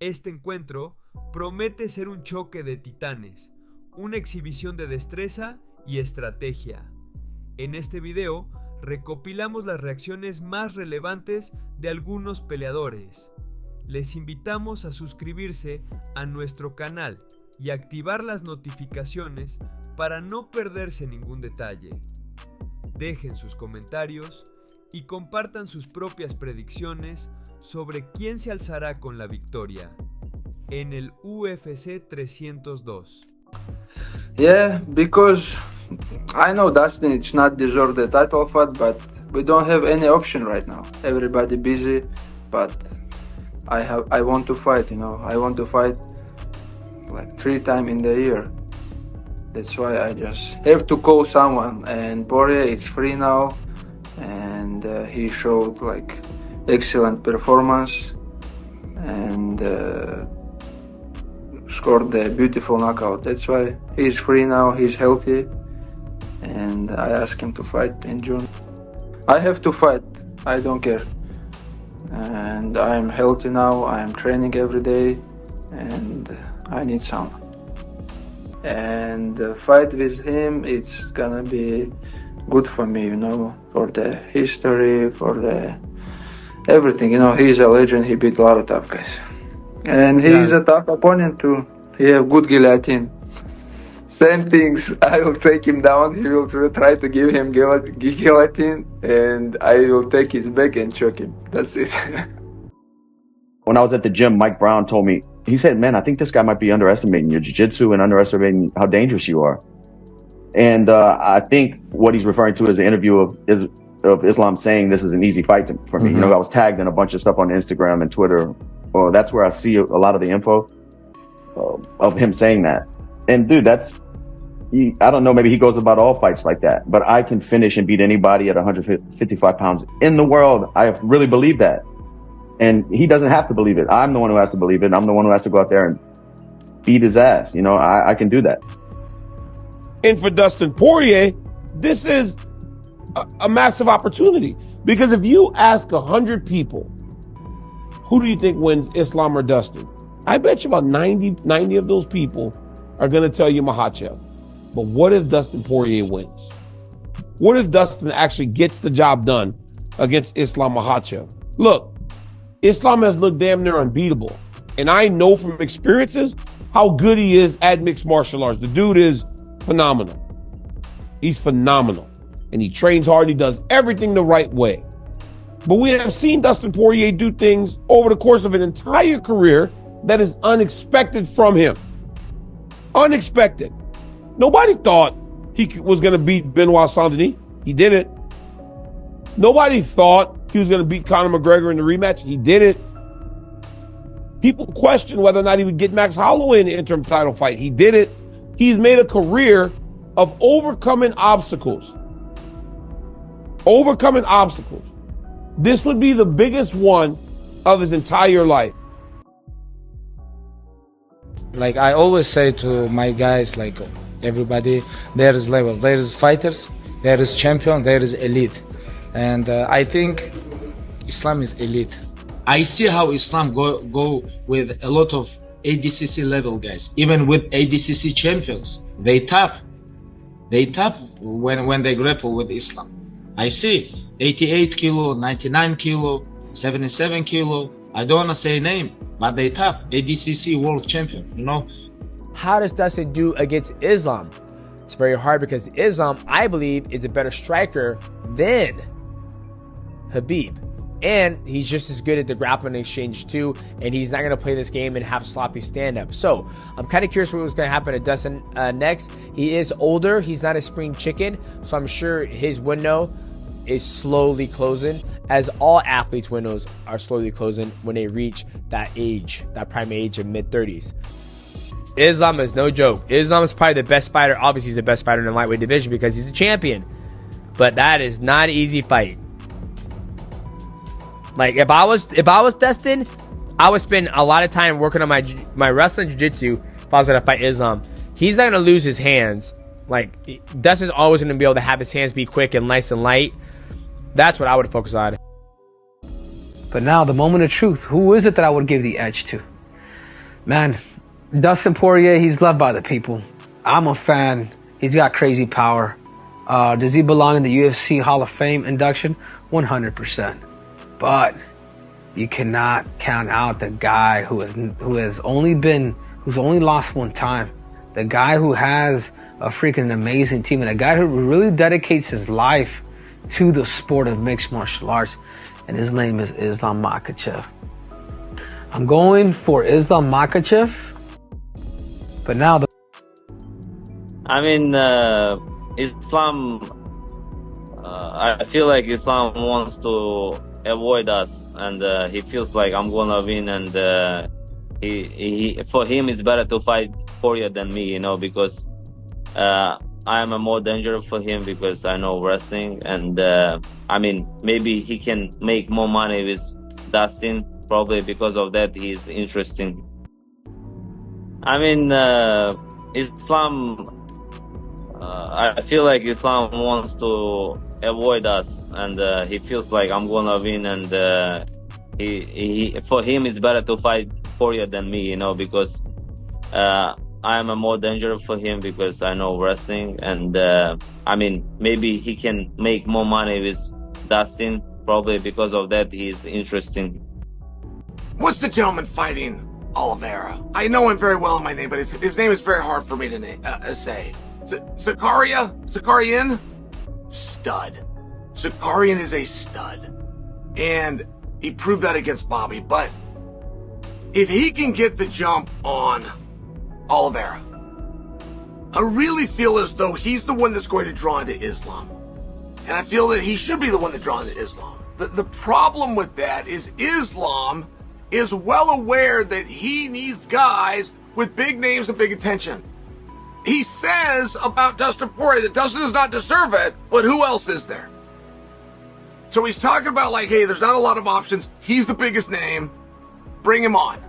Este encuentro promete ser un choque de titanes, una exhibición de destreza y estrategia. En este video recopilamos las reacciones más relevantes de algunos peleadores. Les invitamos a suscribirse a nuestro canal y activar las notificaciones para no perderse ningún detalle. Dejen sus comentarios y compartan sus propias predicciones sobre quién se alzará con la victoria en el UFC 302. Yeah, because I know Dustin it's not deserve the title fight, but we don't have any option right now. Everybody busy, but I want to fight, you know. I want to fight like 3 times in the year. That's why I just have to call someone, and Poirier is free now, and he showed like excellent performance and scored the beautiful knockout. That's why he's free now, he's healthy, and I asked him to fight in June. I have to fight, I don't care, and I'm healthy now, I'm training every day, and I need some. And the fight with him, it's gonna be good for me, you know, for the history, for the everything, you know. He's a legend, he beat a lot of tough guys, and he's a tough opponent too. He have good guillotine. Same things, I will take him down, he will try to give him guillotine, and I will take his back and choke him. That's it. When I was at the gym, Mike Brown told me, he said, man, I think this guy might be underestimating your jiu-jitsu and underestimating how dangerous you are. And I think what he's referring to is an interview of Islam saying this is an easy fight for me. You know, I was tagged in a bunch of stuff on Instagram and Twitter. Well, that's where I see a lot of the info of him saying that. And dude, I don't know, maybe he goes about all fights like that, but I can finish and beat anybody at 155 pounds in the world. I really believe that. And he doesn't have to believe it. I'm the one who has to believe it. I'm the one who has to go out there and beat his ass. You know, I can do that. And for Dustin Poirier, this is a massive opportunity. Because if you ask 100 people, who do you think wins, Islam or Dustin? I bet you about 90 of those people are going to tell you Makhachev. But what if Dustin Poirier wins? What if Dustin actually gets the job done against Islam Makhachev? Look, Islam has looked damn near unbeatable. And I know from experiences how good he is at mixed martial arts. The dude is phenomenal. He's phenomenal. And he trains hard. He does everything the right way. But we have seen Dustin Poirier do things over the course of an entire career that is unexpected from him. Unexpected. Nobody thought he was going to beat Benoit Saint-Denis. He didn't. Nobody thought he was going to beat Conor McGregor in the rematch. He did it. People questioned whether or not he would get Max Holloway in the interim title fight. He did it. He's made a career of overcoming obstacles. Overcoming obstacles. This would be the biggest one of his entire life. Like I always say to my guys, like everybody, there is levels. There is fighters, there is champion, there is elite. And I think Islam is elite. I see how Islam go with a lot of ADCC level guys. Even with ADCC champions, they tap when they grapple with Islam. I see 88 kilo, 99 kilo, 77 kilo. I don't want to say name, but they tap ADCC world champion, you know. How does Dustin do against Islam? It's very hard because Islam, I believe, is a better striker than Khabib. And he's just as good at the grappling exchange too, and he's not going to play this game and have sloppy stand-up. So I'm kind of curious what was going to happen to Dustin next. He is older. He's not a spring chicken, so I'm sure his window is slowly closing, as all athletes' windows are slowly closing when they reach that age, that prime age of mid-30s. Islam is no joke. Islam is probably the best fighter. Obviously, he's the best fighter in the lightweight division because he's a champion. But that is not an easy fight. Like, if I was Dustin, I would spend a lot of time working on my wrestling jiu-jitsu if I was going to fight Islam. He's not going to lose his hands. Like, Dustin's always going to be able to have his hands be quick and nice and light. That's what I would focus on. But now, the moment of truth, who is it that I would give the edge to? Man, Dustin Poirier, he's loved by the people. I'm a fan. He's got crazy power. Does he belong in the UFC Hall of Fame induction? 100%. But you cannot count out the guy who's only lost one time. The guy who has a freaking amazing team, and a guy who really dedicates his life to the sport of mixed martial arts. And his name is Islam Makhachev. I'm going for Islam Makhachev. But now I mean, Islam, I feel like Islam wants to avoid us, and he feels like I'm gonna win, and for him it's better to fight Poirier than me, you know, because I am a more dangerous for him because I know wrestling, and I mean, maybe he can make more money with Dustin. Probably because of that, he's interesting. I mean, Islam, I feel like Islam wants to avoid us, and he feels like I'm gonna win, and for him it's better to fight Poirier than me, you know, because I am a more dangerous for him because I know wrestling, and I mean, maybe he can make more money with Dustin. Probably because of that, he's interesting. What's the gentleman fighting Oliveira? I know him very well in my name, but his name is very hard for me to say. Zakarian? Stud. Zakarian is a stud. And he proved that against Bobby, but if he can get the jump on Oliveira, I really feel as though he's the one that's going to draw into Islam. And I feel that he should be the one to draw into Islam. The problem with that is Islam is well aware that he needs guys with big names and big attention. He says about Dustin Poirier that Dustin does not deserve it, but who else is there? So he's talking about like, hey, there's not a lot of options. He's the biggest name. Bring him on.